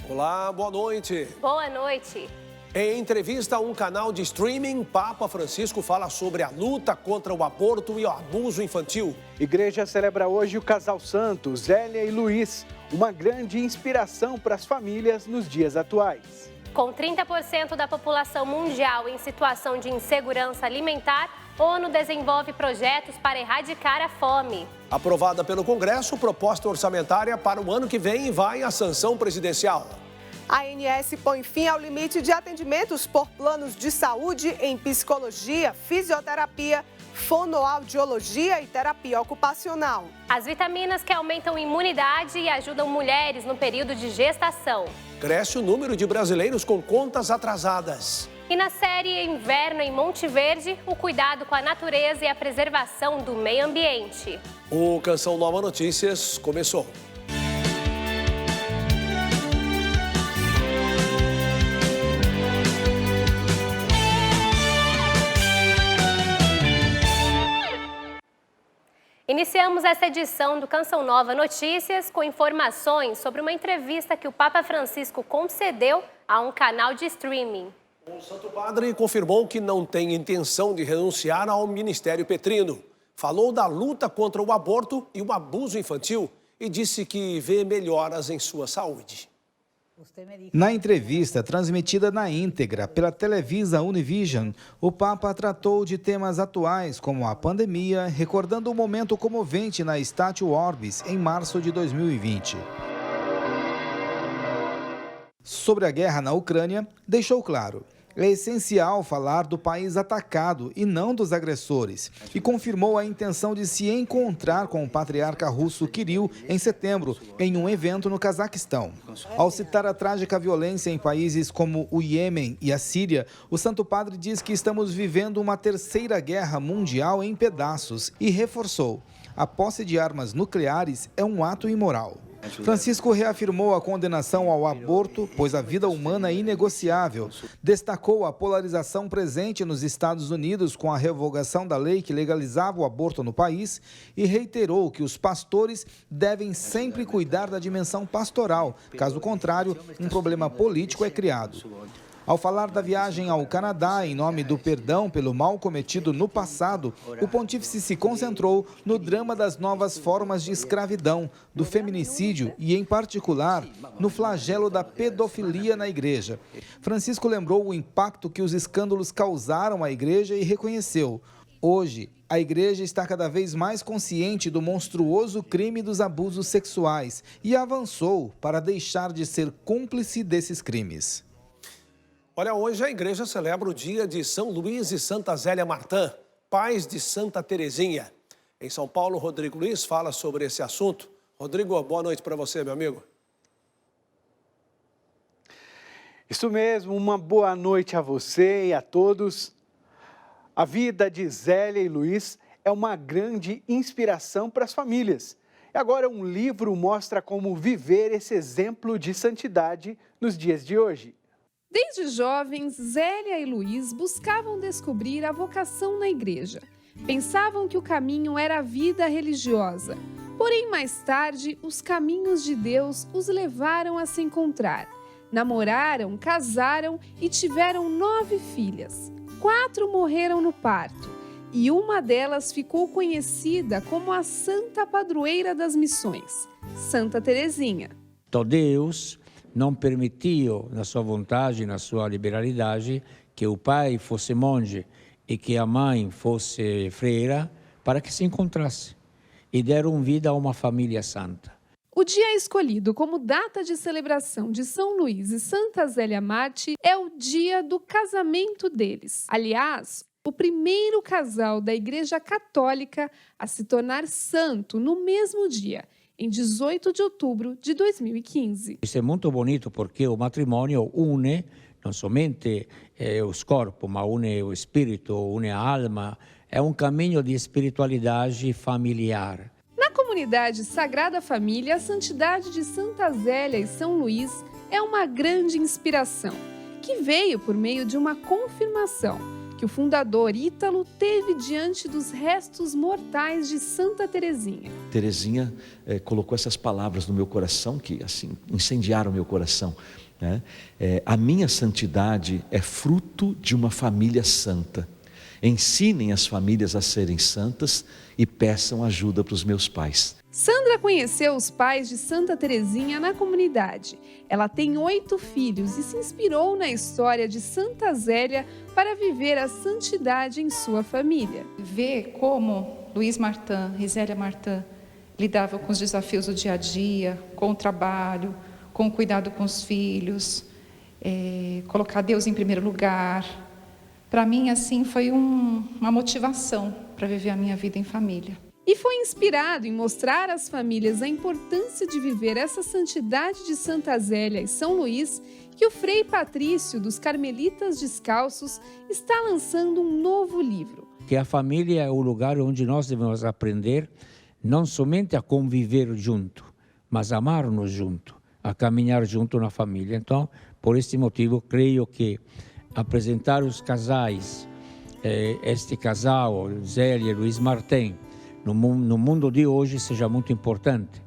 Olá, boa noite. Boa noite. Em entrevista a um canal de streaming, Papa Francisco fala sobre a luta contra o aborto e o abuso infantil. Igreja celebra hoje o casal santo, Zélia e Luiz, uma grande inspiração para as famílias nos dias atuais. Com 30% da população mundial em situação de insegurança alimentar, ONU desenvolve projetos para erradicar a fome. Aprovada pelo Congresso, proposta orçamentária para o ano que vem vai à sanção presidencial. A ANS põe fim ao limite de atendimentos por planos de saúde em psicologia, fisioterapia, fonoaudiologia e terapia ocupacional. As vitaminas que aumentam a imunidade e ajudam mulheres no período de gestação. Cresce o número de brasileiros com contas atrasadas. E na série Inverno em Monte Verde, o cuidado com a natureza e a preservação do meio ambiente. O Canção Nova Notícias começou. Iniciamos essa edição do Canção Nova Notícias com informações sobre uma entrevista que o Papa Francisco concedeu a um canal de streaming. O Santo Padre confirmou que não tem intenção de renunciar ao ministério petrino. Falou da luta contra o aborto e o abuso infantil e disse que vê melhoras em sua saúde. Na entrevista transmitida na íntegra pela Televisa Univision, o Papa tratou de temas atuais como a pandemia, recordando um momento comovente na Estátua Orbis em março de 2020. Sobre a guerra na Ucrânia, deixou claro: é essencial falar do país atacado e não dos agressores, e confirmou a intenção de se encontrar com o patriarca russo Kirill em setembro, em um evento no Cazaquistão. Ao citar a trágica violência em países como o Iêmen e a Síria, o Santo Padre diz que estamos vivendo uma terceira guerra mundial em pedaços e reforçou: a posse de armas nucleares é um ato imoral. Francisco reafirmou a condenação ao aborto, pois a vida humana é inegociável. Destacou a polarização presente nos Estados Unidos com a revogação da lei que legalizava o aborto no país e reiterou que os pastores devem sempre cuidar da dimensão pastoral. Caso contrário, um problema político é criado. Ao falar da viagem ao Canadá em nome do perdão pelo mal cometido no passado, o pontífice se concentrou no drama das novas formas de escravidão, do feminicídio e, em particular, no flagelo da pedofilia na igreja. Francisco lembrou o impacto que os escândalos causaram à igreja e reconheceu: hoje, a igreja está cada vez mais consciente do monstruoso crime dos abusos sexuais e avançou para deixar de ser cúmplice desses crimes. Olha, hoje a igreja celebra o dia de São Luís e Santa Zélia Martã, pais de Santa Terezinha. Em São Paulo, Rodrigo Luiz fala sobre esse assunto. Rodrigo, boa noite para você, meu amigo. Isso mesmo, uma boa noite a você e a todos. A vida de Zélia e Luiz é uma grande inspiração para as famílias. E agora um livro mostra como viver esse exemplo de santidade nos dias de hoje. Desde jovens, Zélia e Luiz buscavam descobrir a vocação na igreja. Pensavam que o caminho era a vida religiosa. Porém, mais tarde, os caminhos de Deus os levaram a se encontrar. Namoraram, casaram e tiveram 9 filhas. 4 morreram no parto. E uma delas ficou conhecida como a Santa Padroeira das Missões, Santa Terezinha. Deus não permitiu, na sua vontade, na sua liberalidade, que o pai fosse monge e que a mãe fosse freira, para que se encontrasse e deram vida a uma família santa. O dia escolhido como data de celebração de São Luís e Santa Zélia Marte é o dia do casamento deles. Aliás, o primeiro casal da Igreja Católica a se tornar santo no mesmo dia, em 18 de outubro de 2015. Isso é muito bonito porque o matrimônio une não somente os corpos, mas une o espírito, une a alma. É um caminho de espiritualidade familiar. Na comunidade Sagrada Família, a santidade de Santa Zélia e São Luís é uma grande inspiração, que veio por meio de uma confirmação, que o fundador Ítalo teve diante dos restos mortais de Santa Teresinha. Teresinha colocou essas palavras no meu coração que assim incendiaram o meu coração. Né? A minha santidade é fruto de uma família santa. Ensinem as famílias a serem santas e peçam ajuda para os meus pais. Sandra conheceu os pais de Santa Teresinha na comunidade. Ela tem 8 filhos e se inspirou na história de Santa Zélia para viver a santidade em sua família. Ver como Luiz Martin e Zélia Martin lidavam com os desafios do dia a dia, com o trabalho, com o cuidado com os filhos, colocar Deus em primeiro lugar. Para mim, assim, foi uma motivação para viver a minha vida em família. E foi inspirado em mostrar às famílias a importância de viver essa santidade de Santa Zélia e São Luís que o Frei Patrício dos Carmelitas Descalços está lançando um novo livro. Que a família é o lugar onde nós devemos aprender não somente a conviver junto, mas a amar-nos junto, a caminhar junto na família. Então, por este motivo, creio que apresentar os casais, este casal, Zélia e Luiz Martin, no mundo de hoje, seja muito importante.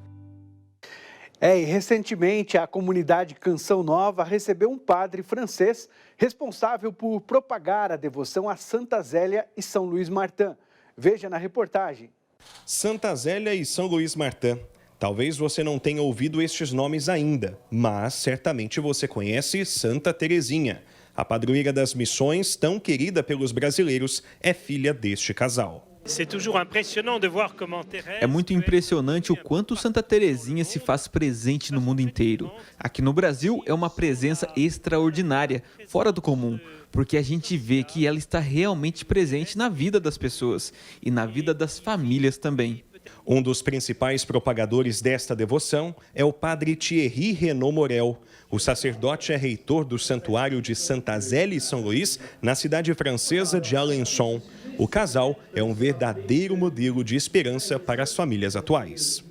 E recentemente a comunidade Canção Nova recebeu um padre francês responsável por propagar a devoção a Santa Zélia e São Luís Martin. Veja na reportagem. Santa Zélia e São Luís Martin. Talvez você não tenha ouvido estes nomes ainda, mas certamente você conhece Santa Teresinha. A padroeira das missões, tão querida pelos brasileiros, é filha deste casal. É muito impressionante o quanto Santa Teresinha se faz presente no mundo inteiro. Aqui no Brasil é uma presença extraordinária, fora do comum, porque a gente vê que ela está realmente presente na vida das pessoas e na vida das famílias também. Um dos principais propagadores desta devoção é o padre Thierry Renaud Morel. O sacerdote é reitor do Santuário de Santa Zélia e São Luís, na cidade francesa de Alençon. O casal é um verdadeiro modelo de esperança para as famílias atuais.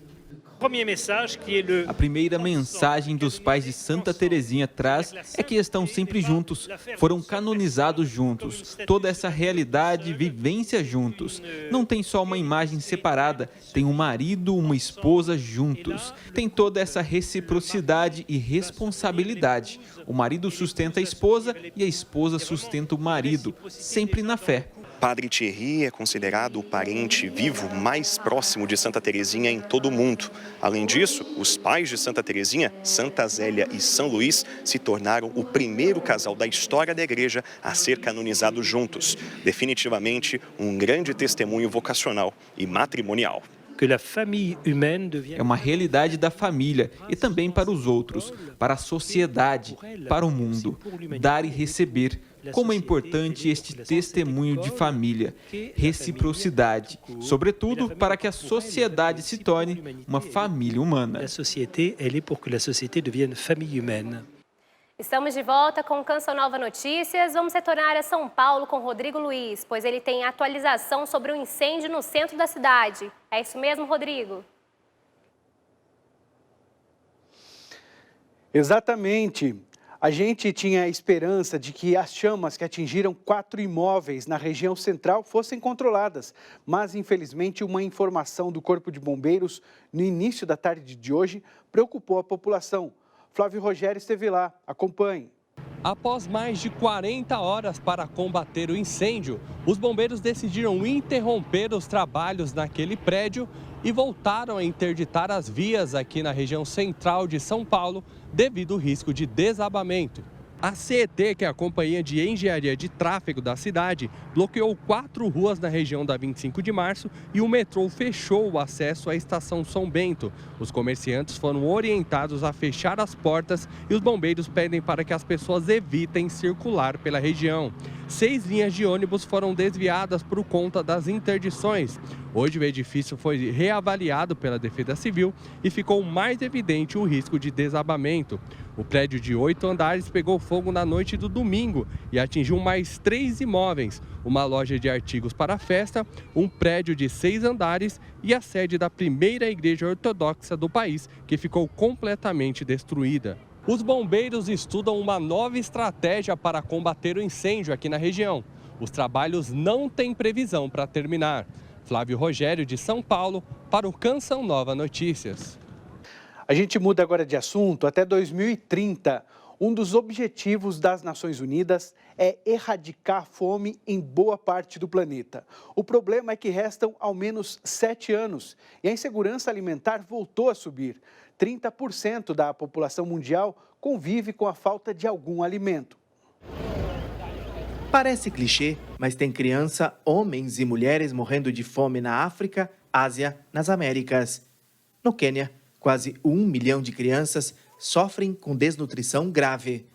A primeira mensagem dos pais de Santa Teresinha traz é que estão sempre juntos, foram canonizados juntos, toda essa realidade, vivência juntos. Não tem só uma imagem separada, tem um marido, uma esposa juntos. Tem toda essa reciprocidade e responsabilidade. O marido sustenta a esposa e a esposa sustenta o marido, sempre na fé. Padre Thierry é considerado o parente vivo mais próximo de Santa Teresinha em todo o mundo. Além disso, os pais de Santa Teresinha, Santa Zélia e São Luís, se tornaram o primeiro casal da história da igreja a ser canonizado juntos. Definitivamente, um grande testemunho vocacional e matrimonial. É uma realidade da família e também para os outros, para a sociedade, para o mundo. Dar e receber. Como é importante este testemunho de família, reciprocidade, sobretudo para que a sociedade se torne uma família humana. Estamos de volta com o Canção Nova Notícias. Vamos retornar a São Paulo com Rodrigo Luiz, pois ele tem atualização sobre o incêndio no centro da cidade. É isso mesmo, Rodrigo? Exatamente. A gente tinha a esperança de que as chamas que atingiram 4 imóveis na região central fossem controladas, mas infelizmente uma informação do Corpo de Bombeiros no início da tarde de hoje preocupou a população. Flávio Rogério esteve lá, acompanhe. Após mais de 40 horas para combater o incêndio, os bombeiros decidiram interromper os trabalhos naquele prédio e voltaram a interditar as vias aqui na região central de São Paulo devido ao risco de desabamento. A CET, que é a Companhia de Engenharia de Tráfego da cidade, bloqueou 4 ruas na região da 25 de março e o metrô fechou o acesso à estação São Bento. Os comerciantes foram orientados a fechar as portas e os bombeiros pedem para que as pessoas evitem circular pela região. 6 linhas de ônibus foram desviadas por conta das interdições. Hoje o edifício foi reavaliado pela Defesa Civil e ficou mais evidente o risco de desabamento. O prédio de 8 andares pegou fogo na noite do domingo e atingiu mais 3 imóveis, uma loja de artigos para festa, um prédio de 6 andares e a sede da primeira igreja ortodoxa do país, que ficou completamente destruída. Os bombeiros estudam uma nova estratégia para combater o incêndio aqui na região. os trabalhos não têm previsão para terminar. Flávio Rogério, de São Paulo, para o Canção Nova Notícias. A gente muda agora de assunto. Até 2030, um dos objetivos das Nações Unidas é erradicar a fome em boa parte do planeta. O problema é que restam ao menos 7 anos e a insegurança alimentar voltou a subir. 30% da população mundial convive com a falta de algum alimento. Parece clichê, mas tem criança, homens e mulheres morrendo de fome na África, Ásia, nas Américas. No Quênia, quase 1 milhão de crianças sofrem com desnutrição grave.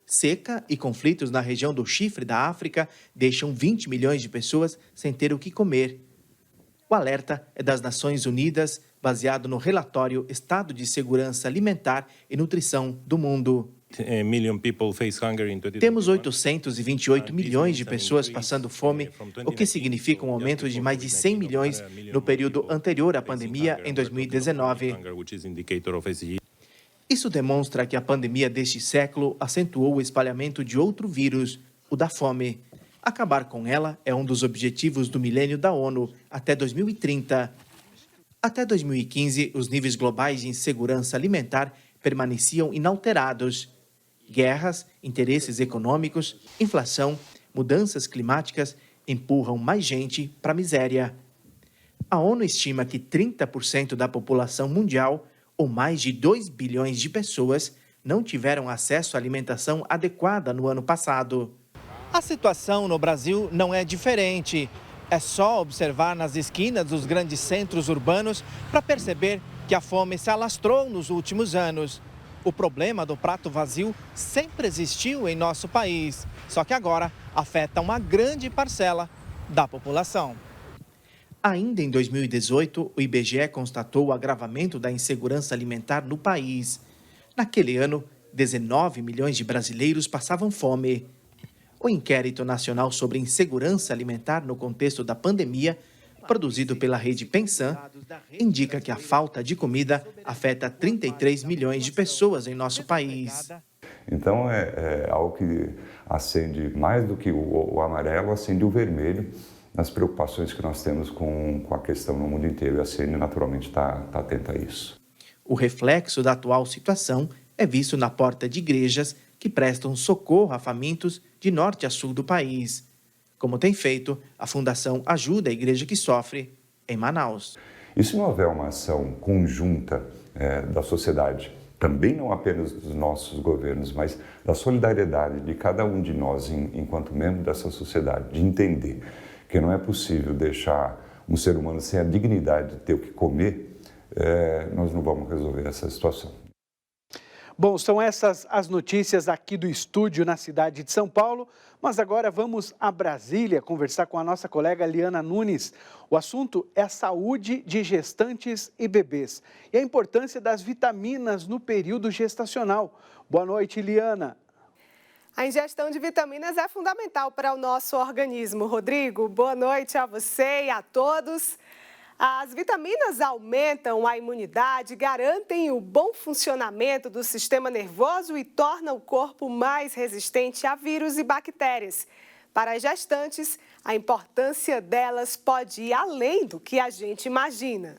Seca e conflitos na região do Chifre da África deixam 20 milhões de pessoas sem ter o que comer. O alerta é das Nações Unidas, baseado no relatório Estado de Segurança Alimentar e Nutrição do Mundo. Temos 828 milhões de pessoas passando fome, o que significa um aumento de mais de 100 milhões no período anterior à pandemia, em 2019. Isso demonstra que a pandemia deste século acentuou o espalhamento de outro vírus, o da fome. Acabar com ela é um dos objetivos do milênio da ONU até 2030. Até 2015, os níveis globais de insegurança alimentar permaneciam inalterados. Guerras, interesses econômicos, inflação, mudanças climáticas empurram mais gente para a miséria. A ONU estima que 30% da população mundial, ou mais de 2 bilhões de pessoas, não tiveram acesso à alimentação adequada no ano passado. A situação no Brasil não é diferente. É só observar nas esquinas dos grandes centros urbanos para perceber que a fome se alastrou nos últimos anos. O problema do prato vazio sempre existiu em nosso país, só que agora afeta uma grande parcela da população. Ainda em 2018, o IBGE constatou o agravamento da insegurança alimentar no país. Naquele ano, 19 milhões de brasileiros passavam fome. O Inquérito Nacional sobre Insegurança Alimentar no contexto da pandemia, produzido pela rede Pensan, indica que a falta de comida afeta 33 milhões de pessoas em nosso país. Então, é algo que acende mais do que o amarelo, acende o vermelho nas preocupações que nós temos com a questão no mundo inteiro. E a CN, naturalmente, está atenta a isso. O reflexo da atual situação é visto na porta de igrejas que prestam socorro a famintos de norte a sul do país, como tem feito a Fundação Ajuda a Igreja que Sofre, em Manaus. E se não houver uma ação conjunta da sociedade, também não apenas dos nossos governos, mas da solidariedade de cada um de nós enquanto membro dessa sociedade, de entender que não é possível deixar um ser humano sem a dignidade de ter o que comer, nós não vamos resolver essa situação. Bom, são essas as notícias aqui do estúdio na cidade de São Paulo, mas agora vamos a Brasília conversar com a nossa colega Liana Nunes. O assunto é a saúde de gestantes e bebês e a importância das vitaminas no período gestacional. Boa noite, Liana. A ingestão de vitaminas é fundamental para o nosso organismo. Rodrigo, boa noite a você e a todos. As vitaminas aumentam a imunidade, garantem o bom funcionamento do sistema nervoso e tornam o corpo mais resistente a vírus e bactérias. Para as gestantes, a importância delas pode ir além do que a gente imagina.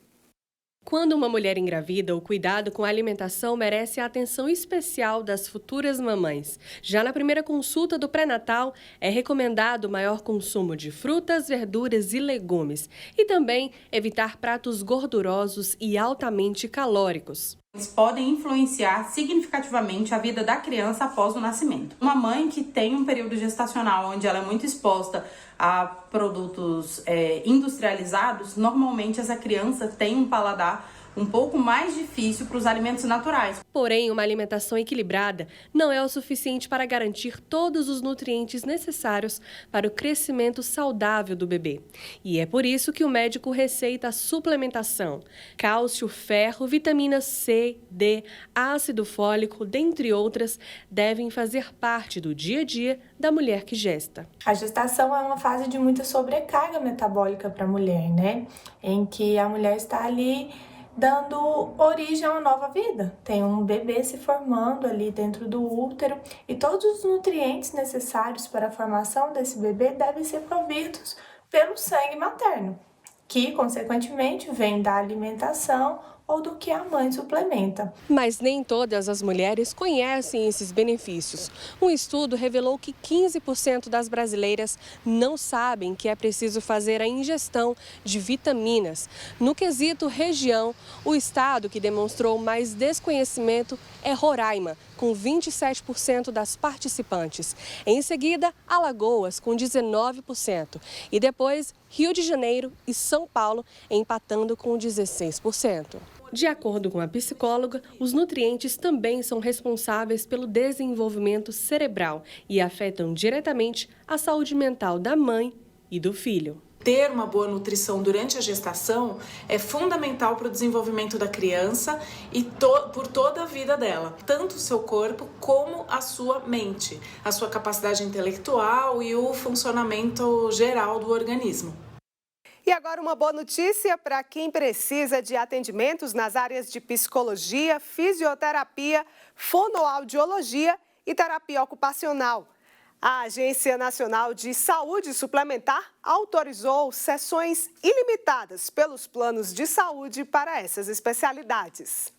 Quando uma mulher engravida, o cuidado com a alimentação merece a atenção especial das futuras mamães. Já na primeira consulta do pré-natal, é recomendado o maior consumo de frutas, verduras e legumes e também evitar pratos gordurosos e altamente calóricos. Eles podem influenciar significativamente a vida da criança após o nascimento. Uma mãe que tem um período gestacional onde ela é muito exposta a produtos industrializados, normalmente essa criança tem um paladar um pouco mais difícil para os alimentos naturais. Porém, uma alimentação equilibrada não é o suficiente para garantir todos os nutrientes necessários para o crescimento saudável do bebê. E é por isso que o médico receita a suplementação. Cálcio, ferro, vitamina C, D, ácido fólico, dentre outras, devem fazer parte do dia a dia da mulher que gesta. A gestação é uma fase de muita sobrecarga metabólica para a mulher, né? Em que a mulher está ali dando origem a uma nova vida. Tem um bebê se formando ali dentro do útero e todos os nutrientes necessários para a formação desse bebê devem ser providos pelo sangue materno, que, consequentemente, vem da alimentação ou do que a mãe suplementa. Mas nem todas as mulheres conhecem esses benefícios. Um estudo revelou que 15% das brasileiras não sabem que é preciso fazer a ingestão de vitaminas. No quesito região, o estado que demonstrou mais desconhecimento é Roraima, com 27% das participantes. Em seguida, Alagoas, com 19%. E depois, Rio de Janeiro e São Paulo, empatando com 16%. De acordo com a psicóloga, os nutrientes também são responsáveis pelo desenvolvimento cerebral e afetam diretamente a saúde mental da mãe e do filho. Ter uma boa nutrição durante a gestação é fundamental para o desenvolvimento da criança e por toda a vida dela, tanto o seu corpo como a sua mente, a sua capacidade intelectual e o funcionamento geral do organismo. E agora uma boa notícia para quem precisa de atendimentos nas áreas de psicologia, fisioterapia, fonoaudiologia e terapia ocupacional. A Agência Nacional de Saúde Suplementar autorizou sessões ilimitadas pelos planos de saúde para essas especialidades.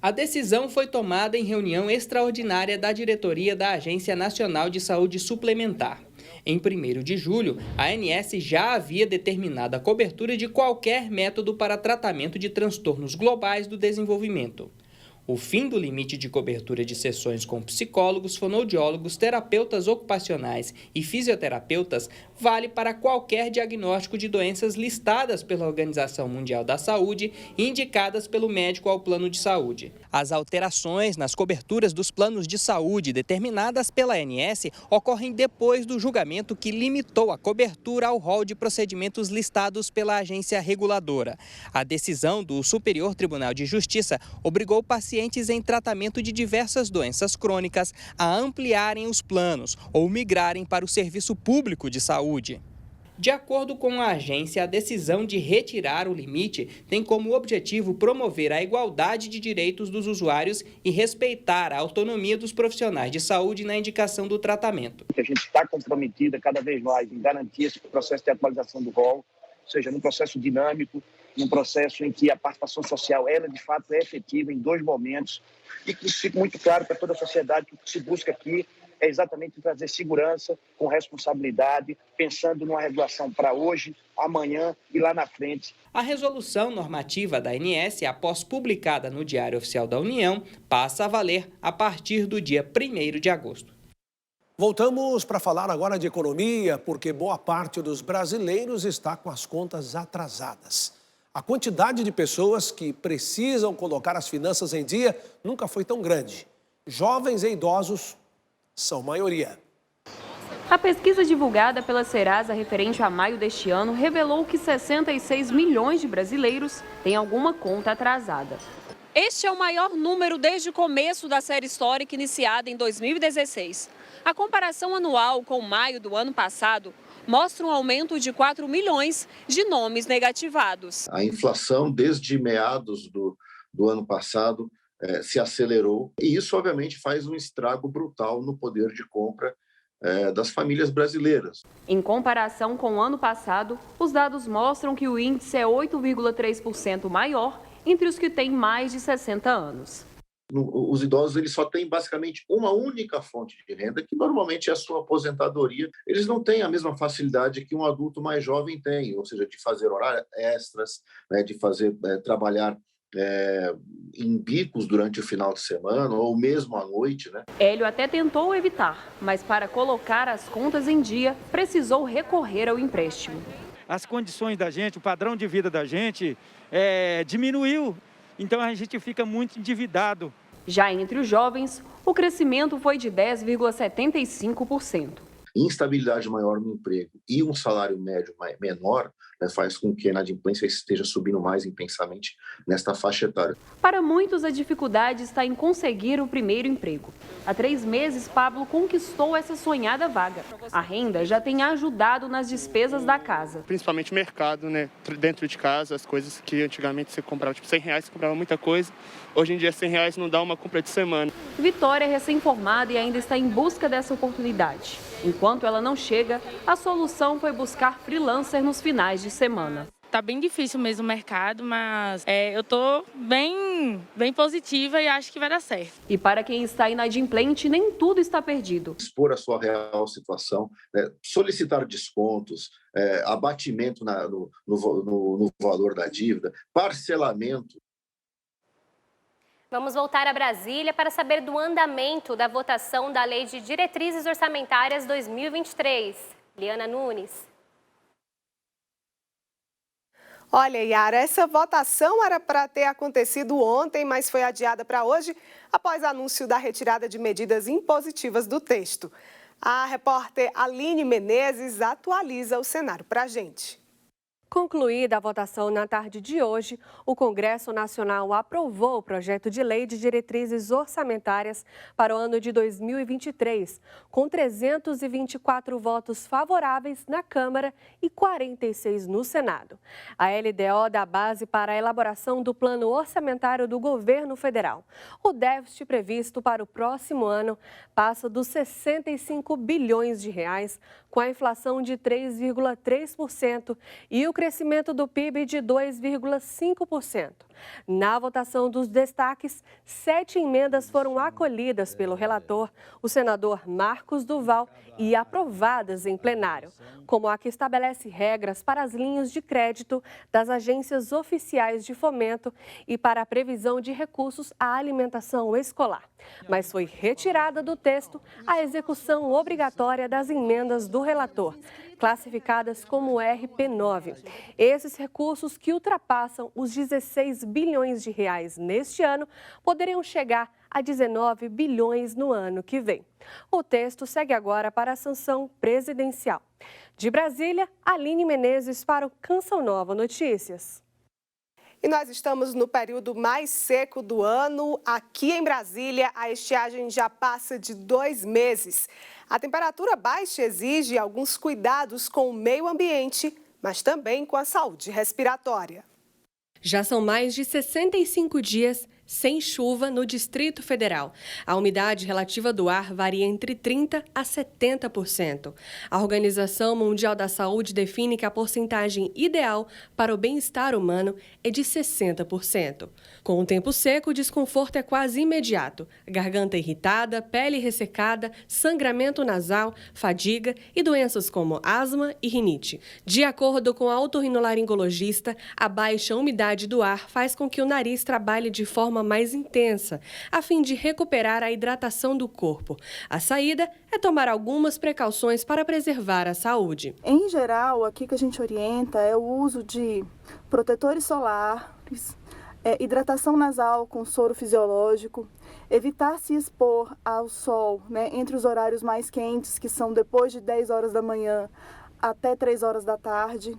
A decisão foi tomada em reunião extraordinária da diretoria da Agência Nacional de Saúde Suplementar. Em 1º de julho, a ANS já havia determinado a cobertura de qualquer método para tratamento de transtornos globais do desenvolvimento. O fim do limite de cobertura de sessões com psicólogos, fonoaudiólogos, terapeutas ocupacionais e fisioterapeutas vale para qualquer diagnóstico de doenças listadas pela Organização Mundial da Saúde e indicadas pelo médico ao plano de saúde. As alterações nas coberturas dos planos de saúde determinadas pela ANS ocorrem depois do julgamento que limitou a cobertura ao rol de procedimentos listados pela agência reguladora. A decisão do Superior Tribunal de Justiça obrigou pacientes em tratamento de diversas doenças crônicas a ampliarem os planos ou migrarem para o serviço público de saúde. De acordo com a agência, a decisão de retirar o limite tem como objetivo promover a igualdade de direitos dos usuários e respeitar a autonomia dos profissionais de saúde na indicação do tratamento. A gente está comprometida cada vez mais em garantir esse processo de atualização do rol, ou seja, num processo dinâmico, num processo em que a participação social, ela de fato é efetiva em 2 momentos e que fique muito claro para toda a sociedade que o que se busca aqui é exatamente trazer segurança com responsabilidade, pensando numa regulação para hoje, amanhã e lá na frente. A resolução normativa da ANS, após publicada no Diário Oficial da União, passa a valer a partir do dia 1º de agosto. Voltamos para falar agora de economia, porque boa parte dos brasileiros está com as contas atrasadas. A quantidade de pessoas que precisam colocar as finanças em dia nunca foi tão grande. Jovens e idosos são maioria. A pesquisa divulgada pela Serasa referente a maio deste ano revelou que 66 milhões de brasileiros têm alguma conta atrasada. Este é o maior número desde o começo da série histórica iniciada em 2016. A comparação anual com maio do ano passado mostra um aumento de 4 milhões de nomes negativados. A inflação, desde meados do ano passado, se acelerou e isso, obviamente, faz um estrago brutal no poder de compra das famílias brasileiras. Em comparação com o ano passado, os dados mostram que o índice é 8,3% maior entre os que têm mais de 60 anos. Os idosos eles só têm basicamente uma única fonte de renda, que normalmente é a sua aposentadoria. Eles não têm a mesma facilidade que um adulto mais jovem tem, ou seja, de fazer horários extras, né, de fazer trabalhar em bicos durante o final de semana ou mesmo à noite, né? Hélio até tentou evitar, mas para colocar as contas em dia, precisou recorrer ao empréstimo. As condições da gente, o padrão de vida da gente diminuiu, então a gente fica muito endividado. Já entre os jovens, o crescimento foi de 10,75%. instabilidade maior no emprego e um salário médio menor, né, faz com que a inadimplência esteja subindo mais intensamente nesta faixa etária. Para muitos, a dificuldade está em conseguir o primeiro emprego. Há 3 meses, Pablo conquistou essa sonhada vaga. A renda já tem ajudado nas despesas da casa. Principalmente mercado, né? Dentro de casa, as coisas que antigamente você comprava, tipo R$100, você comprava muita coisa. Hoje em dia, R$100 não dá uma compra de semana. Vitória é recém-formada e ainda está em busca dessa oportunidade. Enquanto ela não chega, a solução foi buscar freelancer nos finais de semana. Tá bem difícil mesmo o mercado, mas eu tô bem positiva e acho que vai dar certo. E para quem está inadimplente, nem tudo está perdido. Expor a sua real situação, solicitar descontos, abatimento no valor da dívida, parcelamento. Vamos voltar a Brasília para saber do andamento da votação da Lei de Diretrizes Orçamentárias 2023. Liana Nunes. Olha, Yara, essa votação era para ter acontecido ontem, mas foi adiada para hoje, após anúncio da retirada de medidas impositivas do texto. A repórter Aline Menezes atualiza o cenário para a gente. Concluída a votação na tarde de hoje, o Congresso Nacional aprovou o projeto de lei de diretrizes orçamentárias para o ano de 2023, com 324 votos favoráveis na Câmara e 46 no Senado. A LDO dá base para a elaboração do plano orçamentário do governo federal. O déficit previsto para o próximo ano passa dos 65 bilhões de reais, com a inflação de 3,3% e o crescimento do PIB de 2,5%. Na votação dos destaques, 7 emendas foram acolhidas pelo relator, o senador Marcos Duval, e aprovadas em plenário, como a que estabelece regras para as linhas de crédito das agências oficiais de fomento e para a previsão de recursos à alimentação escolar. Mas foi retirada do texto a execução obrigatória das emendas do relator, classificadas como RP9. Esses recursos, que ultrapassam os 16 bilhões de reais neste ano, poderiam chegar a 19 bilhões no ano que vem. O texto segue agora para a sanção presidencial. De Brasília, Aline Menezes para o Canção Nova Notícias. E nós estamos no período mais seco do ano. Aqui em Brasília, a estiagem já passa de 2 meses. A temperatura baixa exige alguns cuidados com o meio ambiente, mas também com a saúde respiratória. Já são mais de 65 dias sem chuva no Distrito Federal. A umidade relativa do ar varia entre 30% a 70%. A Organização Mundial da Saúde define que a porcentagem ideal para o bem-estar humano é de 60%. Com o tempo seco, o desconforto é quase imediato. Garganta irritada, pele ressecada, sangramento nasal, fadiga e doenças como asma e rinite. De acordo com a otorrinolaringologista, a baixa umidade do ar faz com que o nariz trabalhe de forma mais intensa, a fim de recuperar a hidratação do corpo. A saída é tomar algumas precauções para preservar a saúde. Em geral, aqui que a gente orienta é o uso de protetores solares, hidratação nasal com soro fisiológico, evitar se expor ao sol, entre os horários mais quentes, que são depois de 10 horas da manhã até 3 horas da tarde.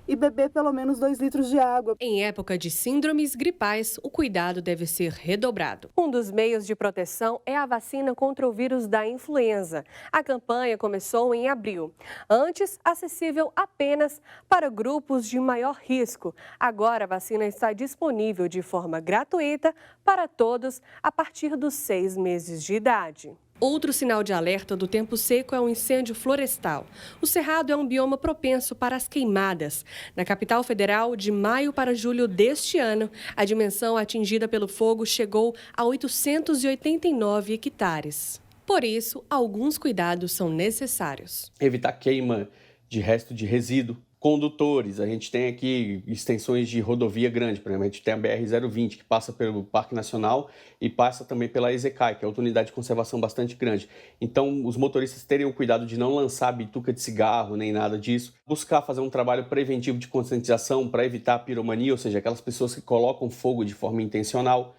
E beber pelo menos 2 litros de água. Em época de síndromes gripais, o cuidado deve ser redobrado. Um dos meios de proteção é a vacina contra o vírus da influenza. A campanha começou em abril. Antes, acessível apenas para grupos de maior risco. Agora, a vacina está disponível de forma gratuita para todos a partir dos 6 meses de idade. Outro sinal de alerta do tempo seco é o incêndio florestal. O Cerrado é um bioma propenso para as queimadas. Na capital federal, de maio para julho deste ano, a dimensão atingida pelo fogo chegou a 889 hectares. Por isso, alguns cuidados são necessários. Evitar queima de resto de resíduo. Condutores, a gente tem aqui extensões de rodovia grande, por exemplo, a gente tem a BR-020, que passa pelo Parque Nacional e passa também pela EZCAI, que é outra unidade de conservação bastante grande. Então, os motoristas terem o cuidado de não lançar bituca de cigarro, nem nada disso. Buscar fazer um trabalho preventivo de conscientização para evitar a piromania, ou seja, aquelas pessoas que colocam fogo de forma intencional.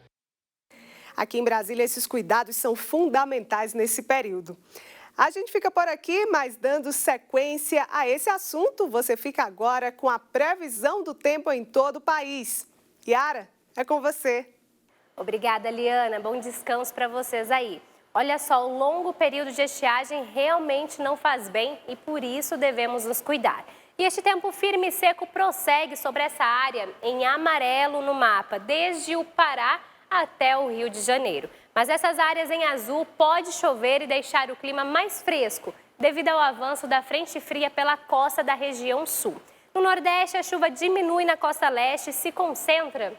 Aqui em Brasília, esses cuidados são fundamentais nesse período. A gente fica por aqui, mas dando sequência a esse assunto, você fica agora com a previsão do tempo em todo o país. Yara, é com você. Obrigada, Liana. Bom descanso para vocês aí. Olha só, o longo período de estiagem realmente não faz bem e por isso devemos nos cuidar. E este tempo firme e seco prossegue sobre essa área em amarelo no mapa, desde o Pará até o Rio de Janeiro. Mas essas áreas em azul pode chover e deixar o clima mais fresco, devido ao avanço da frente fria pela costa da região sul. No Nordeste, a chuva diminui na costa leste e se concentra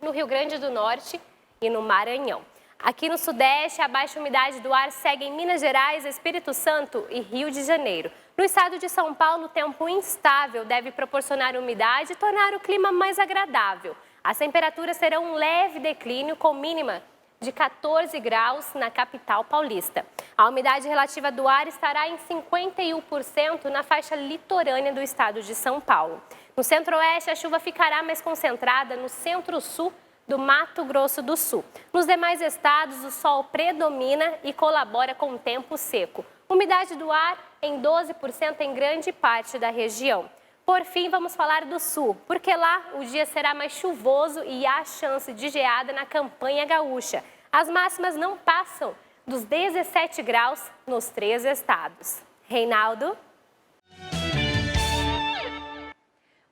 no Rio Grande do Norte e no Maranhão. Aqui no Sudeste, a baixa umidade do ar segue em Minas Gerais, Espírito Santo e Rio de Janeiro. No estado de São Paulo, o tempo instável deve proporcionar umidade e tornar o clima mais agradável. As temperaturas terão um leve declínio, com mínima de 14 graus na capital paulista. A umidade relativa do ar estará em 51% na faixa litorânea do estado de São Paulo. No centro-oeste, a chuva ficará mais concentrada no centro-sul do Mato Grosso do Sul. Nos demais estados, o sol predomina e colabora com o tempo seco. Umidade do ar em 12% em grande parte da região. Por fim, vamos falar do sul, porque lá o dia será mais chuvoso e há chance de geada na campanha gaúcha. As máximas não passam dos 17 graus nos 3 estados. Reinaldo?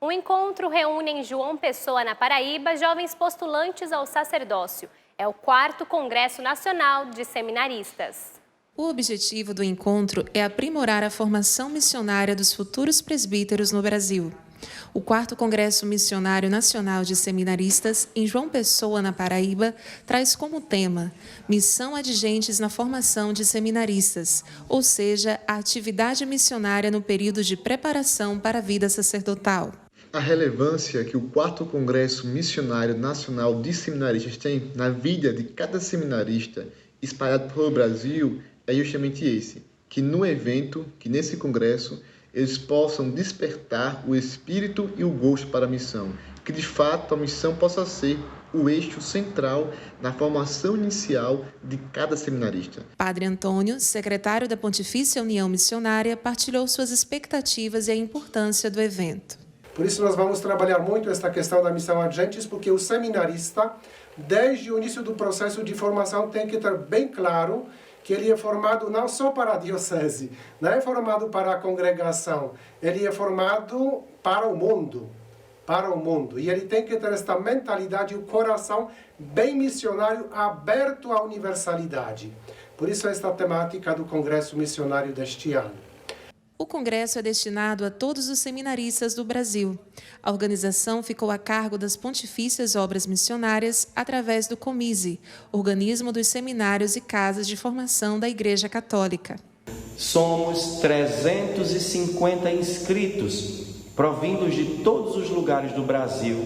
Um encontro reúne em João Pessoa, na Paraíba, jovens postulantes ao sacerdócio. É o 4º Congresso Nacional de Seminaristas. O objetivo do encontro é aprimorar a formação missionária dos futuros presbíteros no Brasil. O 4º Congresso Missionário Nacional de Seminaristas, em João Pessoa, na Paraíba, traz como tema Missão Adigentes na Formação de Seminaristas, ou seja, a atividade missionária no período de preparação para a vida sacerdotal. A relevância que o 4º Congresso Missionário Nacional de Seminaristas tem na vida de cada seminarista espalhado pelo Brasil é justamente esse, que no evento, que nesse congresso, eles possam despertar o espírito e o gosto para a missão, que de fato a missão possa ser o eixo central na formação inicial de cada seminarista. Padre Antônio, secretário da Pontifícia União Missionária, partilhou suas expectativas e a importância do evento. Por isso nós vamos trabalhar muito esta questão da missão adigentes, porque o seminarista, desde o início do processo de formação, tem que ter bem claro que ele é formado não só para a diocese, não é formado para a congregação, ele é formado para o mundo. E ele tem que ter esta mentalidade, o coração bem missionário, aberto à universalidade. Por isso esta temática do Congresso Missionário deste ano. O congresso é destinado a todos os seminaristas do Brasil. A organização ficou a cargo das Pontifícias Obras Missionárias através do Comise, organismo dos seminários e casas de formação da Igreja Católica. Somos 350 inscritos, provindos de todos os lugares do Brasil,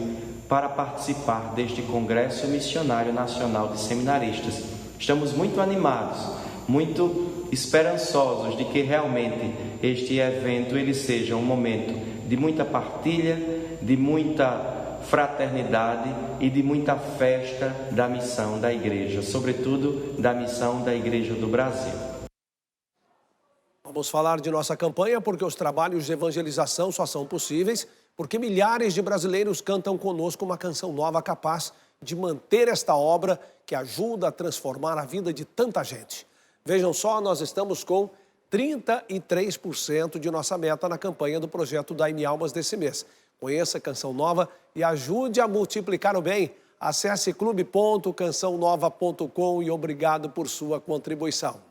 para participar deste Congresso Missionário Nacional de Seminaristas. Estamos muito animados, muito esperançosos de que realmente este evento ele seja um momento de muita partilha, de muita fraternidade e de muita festa da missão da Igreja, sobretudo da missão da Igreja do Brasil. Vamos falar de nossa campanha porque os trabalhos de evangelização só são possíveis porque milhares de brasileiros cantam conosco uma canção nova capaz de manter esta obra que ajuda a transformar a vida de tanta gente. Vejam só, nós estamos com 33% de nossa meta na campanha do projeto Dai-me Almas desse mês. Conheça a Canção Nova e ajude a multiplicar o bem. Acesse clube.cançãonova.com e obrigado por sua contribuição.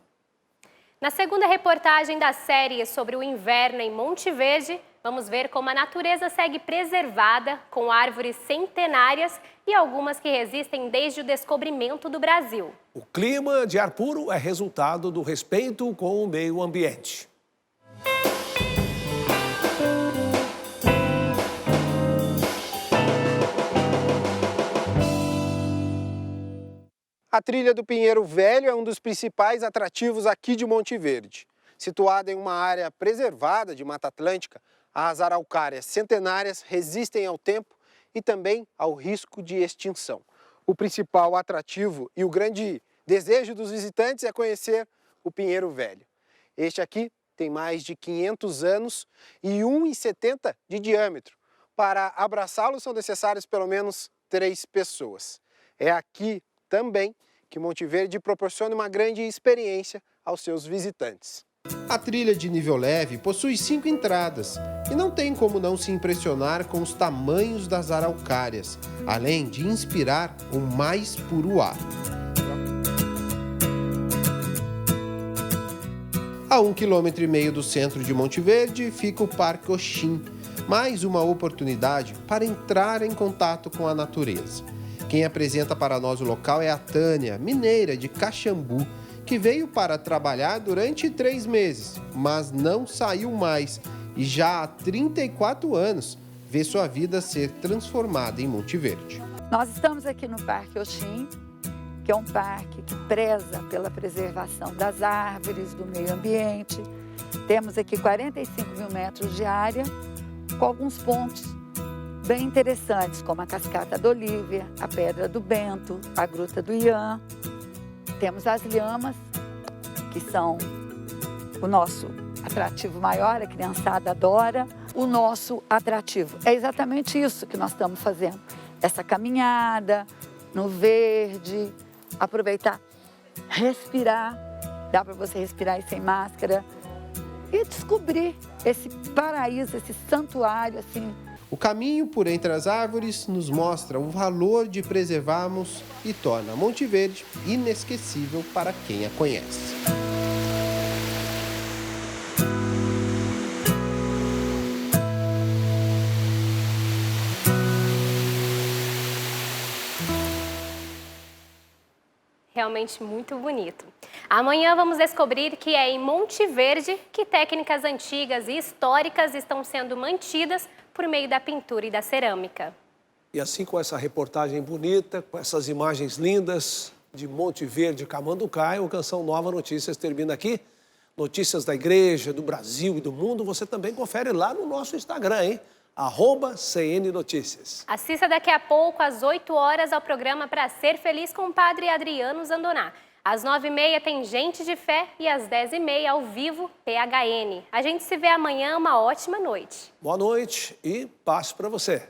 Na segunda reportagem da série sobre o inverno em Monte Verde, vamos ver como a natureza segue preservada, com árvores centenárias e algumas que resistem desde o descobrimento do Brasil. O clima de ar puro é resultado do respeito com o meio ambiente. A trilha do Pinheiro Velho é um dos principais atrativos aqui de Monte Verde. Situada em uma área preservada de Mata Atlântica, as araucárias centenárias resistem ao tempo e também ao risco de extinção. O principal atrativo e o grande desejo dos visitantes é conhecer o Pinheiro Velho. Este aqui tem mais de 500 anos e 1,70 de diâmetro. Para abraçá-lo são necessárias pelo menos 3 pessoas. É aqui também que Monte Verde proporciona uma grande experiência aos seus visitantes. A trilha de nível leve possui 5 entradas e não tem como não se impressionar com os tamanhos das araucárias, além de inspirar o mais puro ar. A 1,5 km do centro de Monte Verde fica o Parque Oxim, mais uma oportunidade para entrar em contato com a natureza. Quem apresenta para nós o local é a Tânia, mineira de Caxambu, que veio para trabalhar durante 3 meses, mas não saiu mais e já há 34 anos vê sua vida ser transformada em Monte Verde. Nós estamos aqui no Parque Oxim, que é um parque que preza pela preservação das árvores, do meio ambiente. Temos aqui 45 mil metros de área, com alguns pontos bem interessantes, como a Cascata da Olívia, a Pedra do Bento, a Gruta do Iã. Temos as lhamas, que são o nosso atrativo maior, a criançada adora. O nosso atrativo é exatamente isso que nós estamos fazendo. Essa caminhada no verde, aproveitar, respirar. Dá para você respirar aí sem máscara e descobrir esse paraíso, esse santuário assim. O caminho por entre as árvores nos mostra o valor de preservarmos e torna Monte Verde inesquecível para quem a conhece. Realmente muito bonito. Amanhã vamos descobrir que é em Monte Verde que técnicas antigas e históricas estão sendo mantidas por meio da pintura e da cerâmica. E assim, com essa reportagem bonita, com essas imagens lindas de Monte Verde, Camanducaia, o Canção Nova Notícias termina aqui. Notícias da igreja, do Brasil e do mundo, você também confere lá no nosso Instagram, hein? @CN Notícias. Assista daqui a pouco, às 8 horas, ao programa Pra Ser Feliz com o Padre Adriano Zandoná. Às 9h30 tem Gente de Fé e às 10h30 ao vivo PHN. A gente se vê amanhã, uma ótima noite. Boa noite e paz para você.